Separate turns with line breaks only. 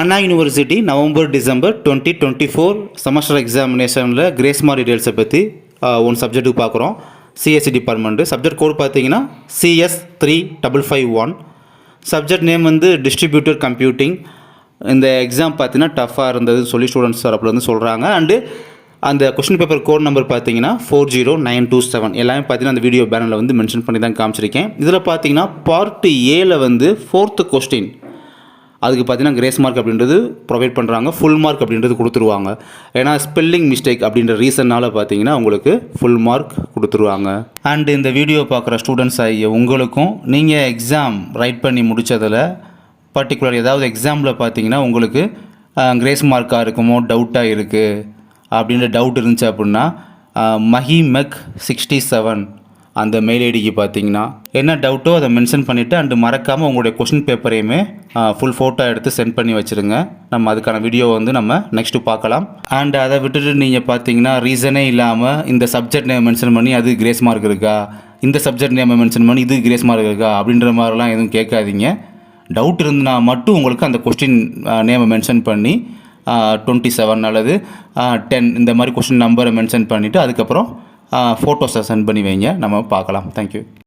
அண்ணா university November December 2024 semester எக்ஸாமினேஷனில் grace mark டீட்டெயில்ஸை பற்றி ஒன் சப்ஜெக்ட்டுக்கு பார்க்குறோம். சிஎஸ்சி டிபார்ட்மெண்ட்டு சப்ஜெக்ட் கோட் பார்த்தீங்கன்னா CS3551. சப்ஜெக்ட் நேம் வந்து டிஸ்ட்ரிபியூட்டர் கம்ப்யூட்டிங். இந்த எக்ஸாம் பார்த்தீங்கன்னா டஃப்பாக இருந்ததுன்னு சொல்லி ஸ்டூடெண்ட்ஸ் தரப்புல வந்து சொல்கிறாங்க. அண்டு அந்த கொஸ்டின் பேப்பர் கோட் நம்பர் பார்த்தீங்கன்னா 40927. எல்லாமே பார்த்தீங்கன்னா அந்த வீடியோ பேனரில் வந்து மென்ஷன் பண்ணி தான் காமிச்சிருக்கேன். இதில் பார்த்தீங்கன்னா பார்ட் ஏல வந்து 4th கொஸ்டின் அதுக்கு பார்த்தீங்கன்னா கிரேஸ் மார்க் அப்படின்றது ப்ரொவைட் பண்ணுறாங்க. ஃபுல் மார்க் அப்படின்றது கொடுத்துருவாங்க. ஏன்னா ஸ்பெல்லிங் மிஸ்டேக் அப்படின்ற ரீசன்னால் பார்த்தீங்கன்னா உங்களுக்கு ஃபுல் மார்க் கொடுத்துருவாங்க. அண்ட் இந்த வீடியோ பார்க்குற ஸ்டூடெண்ட்ஸ் ஆகிய உங்களுக்கும் நீங்கள் எக்ஸாம் ரைட் பண்ணி முடித்ததில் பர்டிகுலர் ஏதாவது எக்ஸாமில் பார்த்தீங்கன்னா உங்களுக்கு கிரேஸ் மார்க்காக இருக்குமோ டவுட்டாக இருக்குது அப்படின்ற டவுட் இருந்துச்சு அப்படின்னா மஹிமெக் 67 அந்த மெயில் ஐடிக்கு பார்த்தீங்கன்னா என்ன டவுட்டோ அதை மென்ஷன் பண்ணிவிட்டு அண்டு மறக்காமல் உங்களுடைய கொஷின் பேப்பரையுமே ஃபுல் ஃபோட்டோ எடுத்து சென்ட் பண்ணி வச்சுருங்க. நம்ம அதுக்கான வீடியோ வந்து நம்ம நெக்ஸ்ட்டு பார்க்கலாம். அண்ட் அதை விட்டுட்டு நீங்கள் பார்த்தீங்கன்னா ரீசனே இல்லாமல் இந்த சப்ஜெக்ட் நேம் மென்ஷன் பண்ணி அது கிரேஸ் மார்க் இருக்கா, இந்த சப்ஜெக்ட் நேம் மென்ஷன் பண்ணி இது கிரேஸ் மார்க் இருக்கா அப்படின்ற மாதிரிலாம் எதுவும் கேட்காதீங்க. டவுட் இருந்ததுனா மட்டும் உங்களுக்கு அந்த கொஸ்டின் நேமை மென்ஷன் பண்ணி 27 அல்லது 10 இந்த மாதிரி கொஸ்டின் நம்பரை மென்ஷன் பண்ணிவிட்டு அதுக்கப்புறம் ஃபோட்டோஸை சென்ட் பண்ணி வைங்க. நம்ம பார்க்கலாம். தேங்க்யூ.